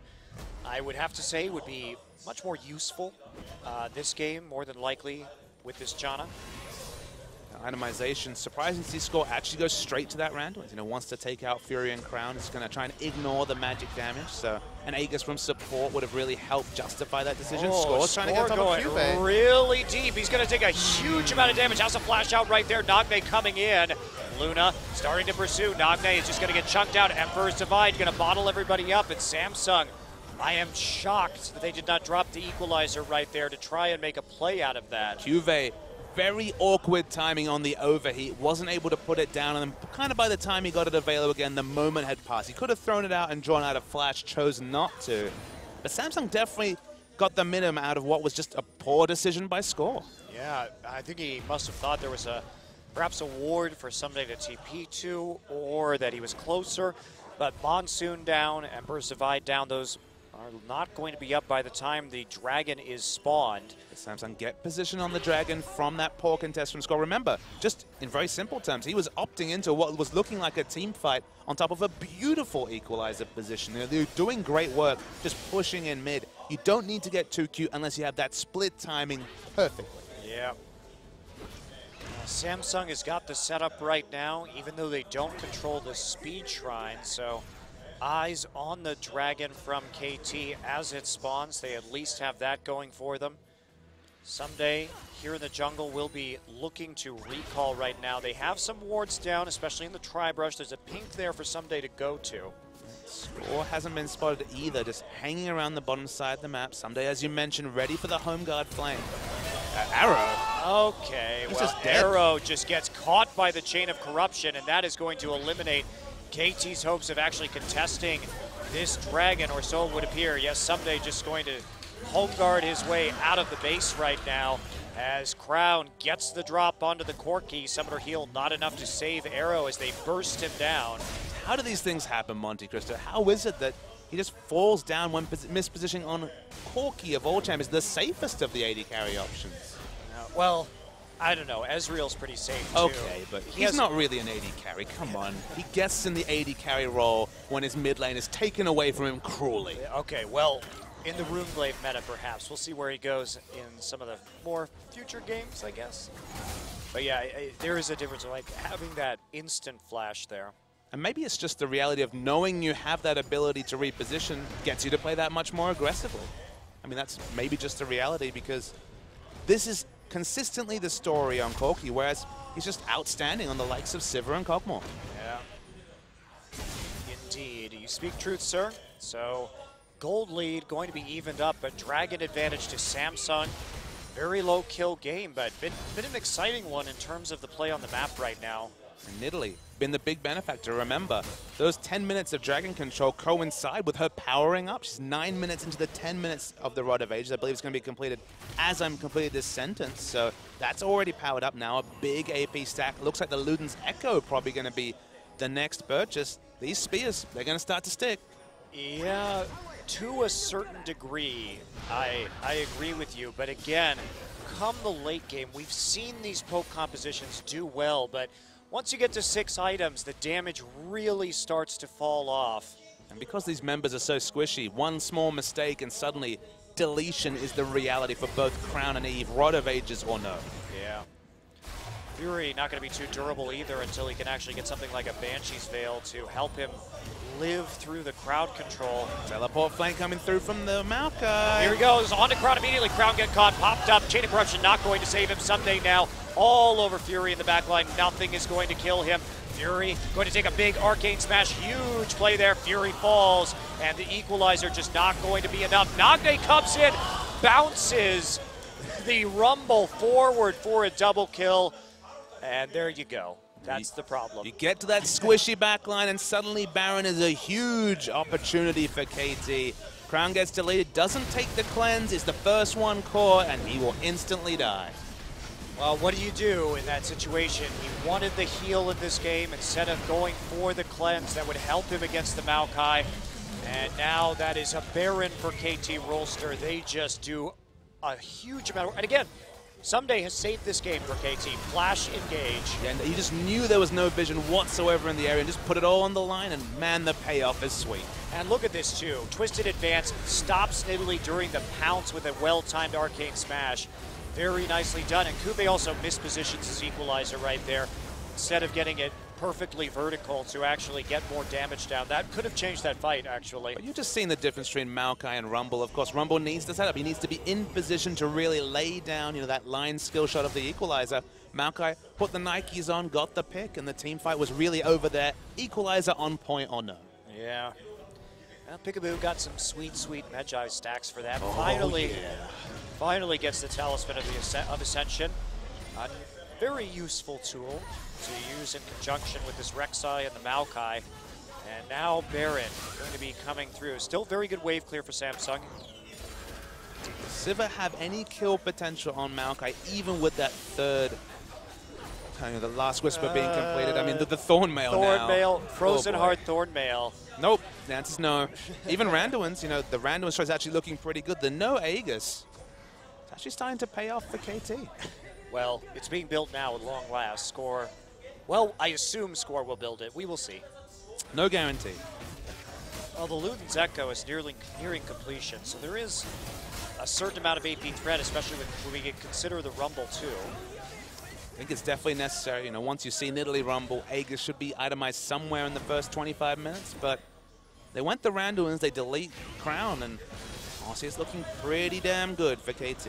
Speaker 1: I would have to say, would be much more useful this game, more than likely, with this Janna.
Speaker 2: Itemization, surprising to see Score actually goes straight to that Rand. You know, wants to take out Fury and Crown. He's going to try and ignore the magic damage. So an Aegis from support would have really helped justify that decision. Score's trying to get on top of Cube.
Speaker 1: Really deep. He's going to take a huge amount of damage. Has a flash out right there. Nagme coming in. Luna starting to pursue. Nagme is just going to get chunked out. Emperor's Divide going to bottle everybody up. And Samsung, I am shocked that they did not drop the equalizer right there to try and make a play out of that.
Speaker 2: Cube, very awkward timing on the overheat. Wasn't able to put it down on him. Kind of by the time he got it available again, the moment had passed. He could have thrown it out and drawn out a flash, chose not to. But Samsung definitely got the minimum out of what was just a poor decision by Score.
Speaker 1: Yeah, I think he must have thought there was perhaps a ward for somebody to TP to, or that he was closer. But Monsoon down, Emperor's Divide down, those are not going to be up by the time the dragon is spawned.
Speaker 2: Samsung get position on the dragon from that poor contest from Skull. Remember, just in very simple terms, he was opting into what was looking like a team fight on top of a beautiful equalizer position. They're doing great work, just pushing in mid. You don't need to get too cute unless you have that split timing perfectly.
Speaker 1: Yeah. Samsung has got the setup right now, even though they don't control the speed shrine, so eyes on the dragon from KT as it spawns. They at least have that going for them. Someday, here in the jungle, we'll be looking to recall right now. They have some wards down, especially in the tri-brush. There's a pink there for Someday to go to.
Speaker 2: Score hasn't been spotted either, just hanging around the bottom side of the map. Someday, as you mentioned, ready for the home guard flame. Arrow.
Speaker 1: Okay, well, Arrow just gets caught by the chain of corruption, and that is going to eliminate KT's hopes of actually contesting this dragon, or so it would appear. Yes, Someday just going to home guard his way out of the base right now as Crown gets the drop onto the Corki. Summoner heal not enough to save Arrow as they burst him down.
Speaker 2: How do these things happen, Monte Cristo? How is it that he just falls down when mispositioning on Corki of all champions, the safest of the AD carry options?
Speaker 1: Well, I don't know. Ezreal's pretty safe, too.
Speaker 2: Okay, but he's not really an AD carry. Come on. He gets in the AD carry role when his mid lane is taken away from him cruelly.
Speaker 1: Okay, well, in the Runeglaive meta, perhaps. We'll see where he goes in some of the more future games, I guess. But yeah, there is a difference, like having that instant flash there.
Speaker 2: And maybe it's just the reality of knowing you have that ability to reposition gets you to play that much more aggressively. I mean, that's maybe just the reality, because this is consistently the story on Corki, whereas he's just outstanding on the likes of Sivir and Kog'Maw.
Speaker 1: Yeah. Indeed. You speak truth, sir. So, gold lead going to be evened up, but dragon advantage to Samsung. Very low kill game, but been an exciting one in terms of the play on the map right now.
Speaker 2: And Nidalee, been the big benefactor. Remember, those 10 minutes of dragon control coincide with her powering up. She's 9 minutes into the 10 minutes of the Rod of Ages. I believe it's going to be completed as I'm completing this sentence. So that's already powered up now. A big AP stack. Looks like the Luden's Echo probably going to be the next purchase. These spears, they're going to start to stick.
Speaker 1: Yeah, to a certain degree, I agree with you. But again, come the late game, we've seen these poke compositions do well, but once you get to 6 items, the damage really starts to fall off.
Speaker 2: And because these members are so squishy, one small mistake and suddenly deletion is the reality for both Crown and Eve, Rod of Ages or no.
Speaker 1: Yeah. Fury not going to be too durable either until he can actually get something like a Banshee's Veil to help him live through the crowd control.
Speaker 2: Teleport flank coming through from the Maokai.
Speaker 1: Here he goes, on to Crown immediately. Crown get caught, popped up. Chain of Corruption not going to save him. Someday now, all over Fury in the back line. Nothing is going to kill him. Fury going to take a big arcane smash. Huge play there. Fury falls, and the equalizer just not going to be enough. Nagne comes in, bounces the Rumble forward for a double kill, and there you go. That's the problem.
Speaker 2: You get to that squishy backline, and suddenly Baron is a huge opportunity for KT. Crown gets deleted, doesn't take the cleanse, is the first one caught, and he will instantly die.
Speaker 1: Well, what do you do in that situation? He wanted the heal in this game instead of going for the cleanse that would help him against the Maokai. And now that is a Baron for KT Rolster. They just do a huge amount of work. And again, Someday has saved this game for KT. Flash engage.
Speaker 2: Yeah, and he just knew there was no vision whatsoever in the area and just put it all on the line, and man, the payoff is sweet.
Speaker 1: And look at this too. Twisted Advance stops Nidalee during the pounce with a well-timed arcane smash. Very nicely done. And Kube also mispositions his equalizer right there. Instead of getting it perfectly vertical to actually get more damage down. That could have changed that fight, actually.
Speaker 2: But you've just seen the difference between Maokai and Rumble. Of course, Rumble needs the setup. He needs to be in position to really lay down, that line skill shot of the equalizer. Maokai put the Nikes on, got the pick, and the team fight was really over there. Equalizer on point or no?
Speaker 1: Yeah. Well, Peekaboo got some sweet, sweet Magi stacks for that. Finally gets the Talisman of Ascension. A very useful tool to use in conjunction with this Rek'Sai and the Maokai. And now Baron going to be coming through. Still very good wave clear for Samsung.
Speaker 2: Does Sivir have any kill potential on Maokai, even with that third I mean, the last whisper being completed. I mean, the Thorn Mail now.
Speaker 1: Thorn Mail, Frozen Heart Thorn Mail.
Speaker 2: Nope, the answer's no. Even Randuin's, you know, the Randuin's try is actually looking pretty good. The no Aegis, it's actually starting to pay off for KT.
Speaker 1: Well, it's being built now at long last. Score, well, I assume Score will build it. We will see.
Speaker 2: No guarantee.
Speaker 1: Well, the Luden's Echo is nearing completion, so there is a certain amount of AP threat, especially when we consider the Rumble too.
Speaker 2: I think it's definitely necessary. You know, once you see Nidalee Rumble, Aegis should be itemized somewhere in the first 25 minutes, but they went the Randuins, they delete Crown, and honestly, it's looking pretty damn good for KT.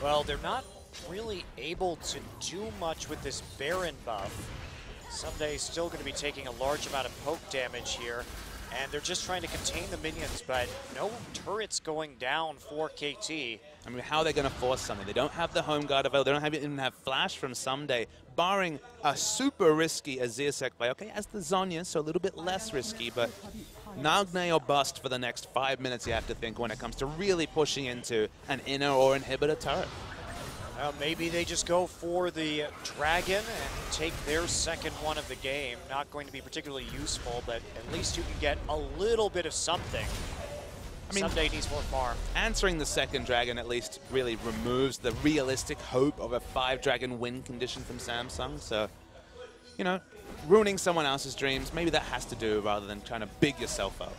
Speaker 1: Well, they're not really able to do much with this Baron buff. Someday's still going to be taking a large amount of poke damage here, and they're just trying to contain the minions, but no turrets going down for KT.
Speaker 2: I mean, how are they going to force something? They don't have the home guard available. They don't even have flash from Someday, barring a super risky Azir Sec play. Okay, as the Zhonya, so a little bit less risky, but Nagne or bust for the next 5 minutes, you have to think, when it comes to really pushing into an inner or inhibitor turret.
Speaker 1: Maybe they just go for the Dragon and take their second one of the game. Not going to be particularly useful, but at least you can get a little bit of something. I mean, Someday needs more farm.
Speaker 2: Answering the second Dragon at least really removes the realistic hope of a 5-Dragon win condition from Samsung. So, you know, ruining someone else's dreams, maybe that has to do rather than trying to big yourself up.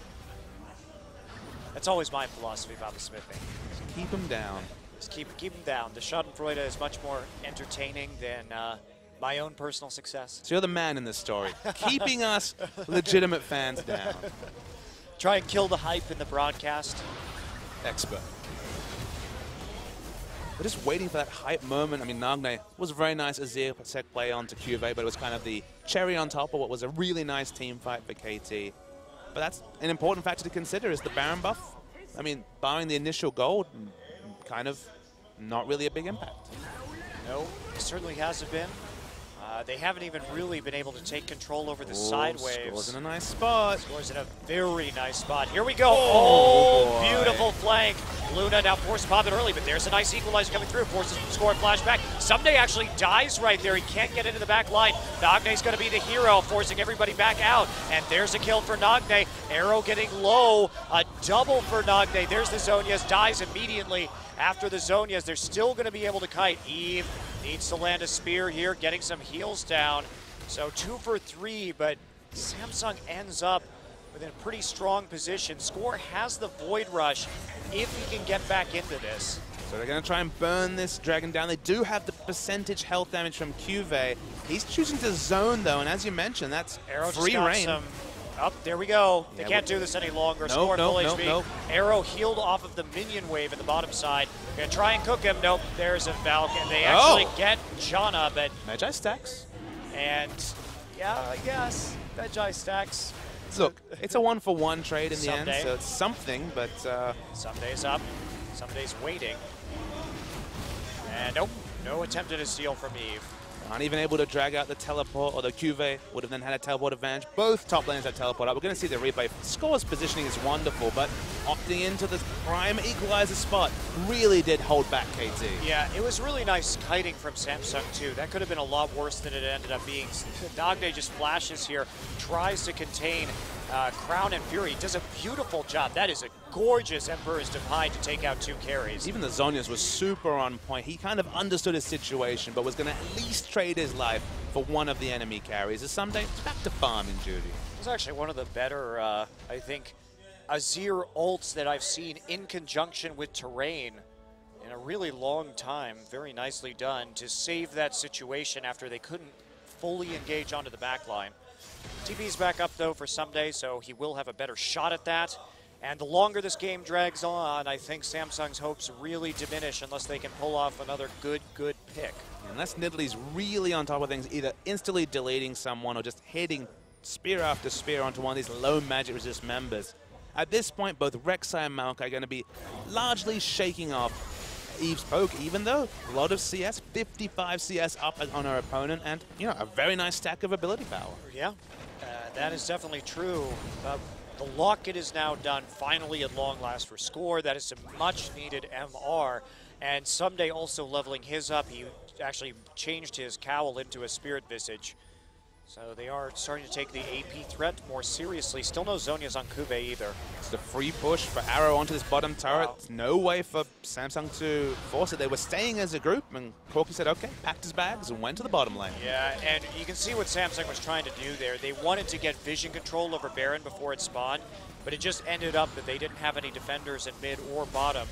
Speaker 1: That's always my philosophy about the smithing.
Speaker 2: Just keep them down.
Speaker 1: Just keep them down. The Schadenfreude is much more entertaining than my own personal success.
Speaker 2: So you're the man in this story, keeping us legitimate fans down.
Speaker 1: Try and kill the hype in the broadcast.
Speaker 2: Expert. We're just waiting for that hype moment. I mean, Nagne was a very nice Azir Sec play onto Cuvée, but it was kind of the cherry on top of what was a really nice team fight for KT. But that's an important factor to consider is the Baron buff. I mean, barring the initial gold, kind of not really a big impact.
Speaker 1: No, it certainly hasn't been. They haven't even really been able to take control over the side waves.
Speaker 2: Scores in a nice spot.
Speaker 1: Scores in a very nice spot. Here we go. Oh, beautiful flank. Luna now forced to pop it early, but there's a nice equalizer coming through. Forces Score flashback. Someday actually dies right there. He can't get into the back line. Nagne's going to be the hero, forcing everybody back out. And there's a kill for Nagne. Arrow getting low. A double for Nagne. There's the Zhonyas. Dies immediately after the Zhonyas. They're still going to be able to kite. Eve needs to land a spear here, getting some heals down. So 2 for 3, but Samsung ends up within a pretty strong position. Score has the Void Rush if he can get back into this.
Speaker 2: So they're going to try and burn this Dragon down. They do have the percentage health damage from Cuvée. He's choosing to zone, though, and as you mentioned, that's
Speaker 1: Arrow
Speaker 2: free reign.
Speaker 1: Up, there we go. They can't do this any longer. Score full HP. Arrow healed off of the minion wave in the bottom side. Gonna try and cook him. Nope, there's a Valk, and they actually get Janna, but
Speaker 2: Magi stacks.
Speaker 1: And yeah, I guess Magi stacks.
Speaker 2: Look, it's a 1-for-1 trade in the end, so it's something, but
Speaker 1: Someday's up. Someday's waiting. And nope, no attempt at a steal from Eve.
Speaker 2: Aren't even able to drag out the teleport, although Cuvée would have then had a teleport advantage. Both top lanes have teleport out. We're going to see the replay. Score's positioning is wonderful, but opting into the prime equalizer spot really did hold back KT.
Speaker 1: Yeah, it was really nice kiting from Samsung, too. That could have been a lot worse than it ended up being. Nagne just flashes here, tries to contain Crown and Fury. Does a beautiful job. That is a gorgeous Emperor's Divine to take out 2 carries.
Speaker 2: Even the Zhonyas was super on point. He kind of understood his situation, but was going to at least trade his life for one of the enemy carries. As someday, it's back to farming duty.
Speaker 1: It was actually one of the better, I think, Azir ults that I've seen in conjunction with Terrain in a really long time. Very nicely done to save that situation after they couldn't fully engage onto the back line. TP's back up, though, for Someday, so he will have a better shot at that. And the longer this game drags on, I think Samsung's hopes really diminish unless they can pull off another good pick.
Speaker 2: Unless Nidalee's really on top of things, either instantly deleting someone or just hitting spear after spear onto one of these low magic resist members. At this point, both Rek'Sai and Maokai are going to be largely shaking off Eve's poke, even though a lot of CS, 55 CS up on her opponent, and, you know, a very nice stack of ability power.
Speaker 1: Yeah, that is definitely true. The locket is now done, finally at long last for Score. That is a much-needed MR. And Someday also leveling his up. He actually changed his cowl into a Spirit Visage. So they are starting to take the AP threat more seriously. Still no Zhonya's on Kube either.
Speaker 2: It's the free push for Arrow onto this bottom turret.
Speaker 1: Wow.
Speaker 2: No way for Samsung to force it. They were staying as a group, and Corky said, okay, packed his bags and went to the bottom lane.
Speaker 1: Yeah, and you can see what Samsung was trying to do there. They wanted to get vision control over Baron before it spawned, but it just ended up that they didn't have any defenders in mid or bottom.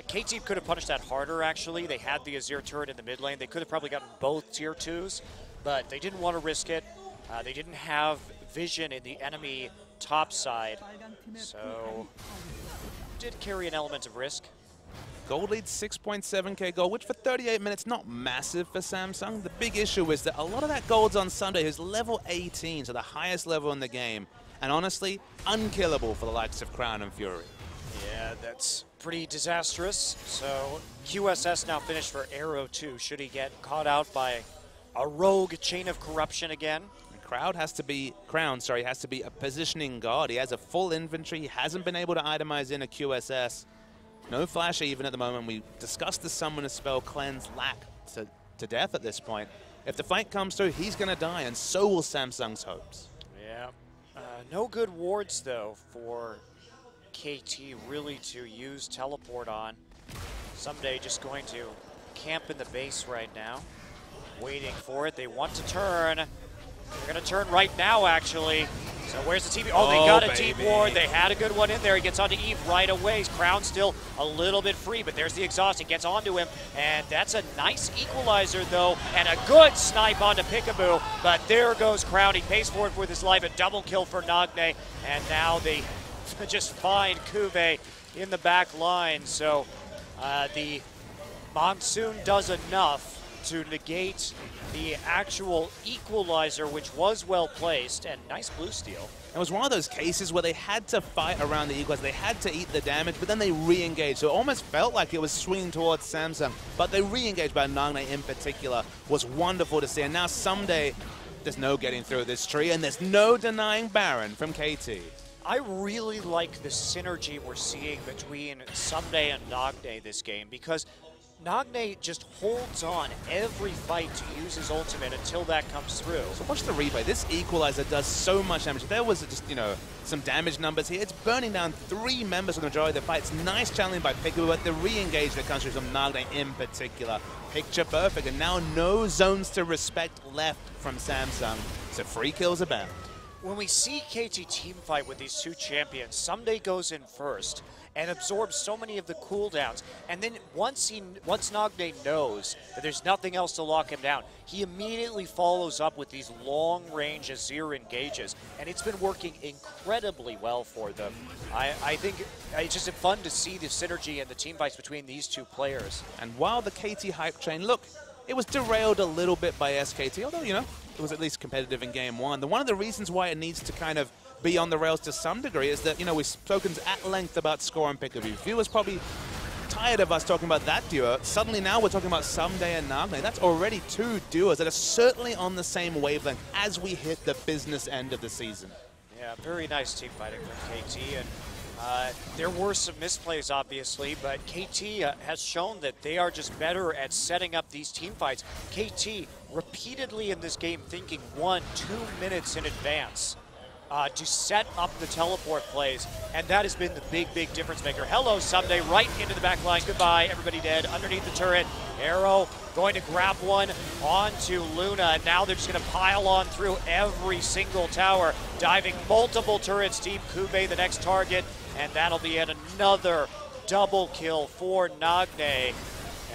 Speaker 1: KT could have punished that harder, actually. They had the Azir turret in the mid lane. They could have probably gotten both tier 2s, but they didn't want to risk it. They didn't have vision in the enemy top side, so did carry an element of risk.
Speaker 2: Gold leads 6.7k gold, which for 38 minutes, not massive for Samsung. The big issue is that a lot of that gold's on Sunday, who's level 18, so the highest level in the game, and honestly, unkillable for the likes of Crown and Fury.
Speaker 1: Yeah, that's pretty disastrous. So QSS now finished for Arrow 2. Should he get caught out by a rogue Chain of Corruption again?
Speaker 2: Crown has to be a positioning guard. He has a full inventory. He hasn't been able to itemize in a QSS. No flash even at the moment. We discussed the Summoner spell Cleanse Lack to death at this point. If the fight comes through, he's going to die, and so will Samsung's hopes.
Speaker 1: Yeah. No good wards, though, for KT really to use teleport on. Someday just going to camp in the base right now, waiting for it. They want to turn. They're going to turn right now, actually. So where's the TP? Oh, they got a deep ward. They had a good one in there. He gets onto Eve right away. Crown still a little bit free, but there's the exhaust. It gets onto him, and that's a nice equalizer, though, and a good snipe onto Peekaboo. But there goes Crown. He pays for it with his life. A double kill for Nagne, and now they just find Kube in the back line. So the Monsoon does enough to negate the actual equalizer, which was well placed, and nice blue steal.
Speaker 2: It was one of those cases where they had to fight around the equalizer. They had to eat the damage, but then they re-engaged. So it almost felt like it was swinging towards Samsung, but they re-engaged by Nagne in particular. Was wonderful to see. And now someday, there's no getting through this tree, and there's no denying Baron from KT.
Speaker 1: I really like the synergy we're seeing between Someday and Nagne this game, because Nagne just holds on every fight to use his ultimate until that comes through.
Speaker 2: So watch the replay. This equalizer does so much damage. If there was just, some damage numbers here, it's burning down 3 members for the majority of the fight. It's nice channeling by Peekaboo, but the re-engage that comes through from Nagne in particular. Picture perfect, and now no zones to respect left from Samsung. So free kills abound.
Speaker 1: When we see KT teamfight with these two champions, Someday goes in first and absorbs so many of the cooldowns. And then once Nagne knows that there's nothing else to lock him down, he immediately follows up with these long-range Azir engages. And it's been working incredibly well for them. I think it's just fun to see the synergy and the teamfights between these two players.
Speaker 2: And while the KT hype train, look, it was derailed a little bit by SKT, although, it was at least competitive in game 1. One of the reasons why it needs to kind of be on the rails to some degree is that, we've spoken at length about Score and Peekaboo. Viewers probably tired of us talking about that duo. Suddenly now we're talking about Someday and Nagne. That's already 2 duos that are certainly on the same wavelength as we hit the business end of the season.
Speaker 1: Yeah, very nice team fighting from KT. And there were some misplays, obviously, but KT has shown that they are just better at setting up these team fights. KT repeatedly in this game thinking 1-2 minutes in advance to set up the teleport plays, and that has been the big difference maker. Hello, Someday, right into the back line. Goodbye, everybody dead. Underneath the turret, Arrow going to grab one onto Luna, and now they're just going to pile on through every single tower, diving multiple turrets deep. Kube the next target, and that'll be yet another double kill for Nagne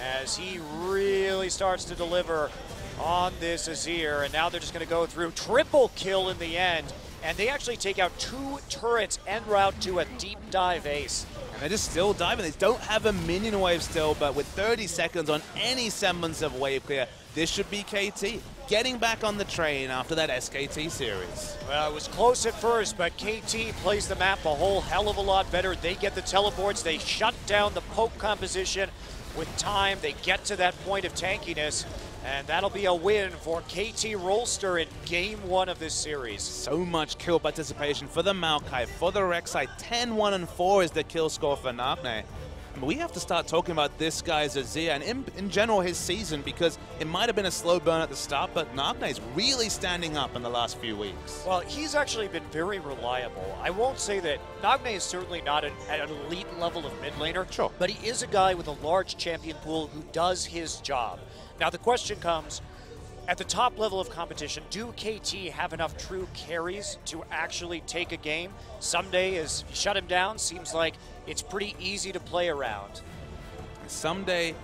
Speaker 1: as he really starts to deliver on this Azir. And now they're just going to go through triple kill in the end, and they actually take out 2 turrets en route to a deep dive ace.
Speaker 2: And they're just still diving. They don't have a minion wave still, but with 30 seconds on any semblance of wave clear, this should be KT getting back on the train after that SKT series.
Speaker 1: Well, it was close at first, but KT plays the map a whole hell of a lot better. They get the teleports. They shut down the poke composition. With time, they get to that point of tankiness, and that'll be a win for KT Rolster in Game 1 of this series.
Speaker 2: So much kill participation for the Maokai, for the Rek'Sai. 10-1-4 is the kill score for Nagne. I mean, we have to start talking about this guy's Azir and in general his season, because it might have been a slow burn at the start, but Nagne's really standing up in the last few weeks.
Speaker 1: Well, he's actually been very reliable. I won't say that Nagne is certainly not an elite level of mid laner,
Speaker 2: Sure,
Speaker 1: but he is a guy with a large champion pool who does his job. Now the question comes, at the top level of competition, do KT have enough true carries to actually take a game? Someday, as you shut him down, seems like it's pretty easy to play around.
Speaker 2: Someday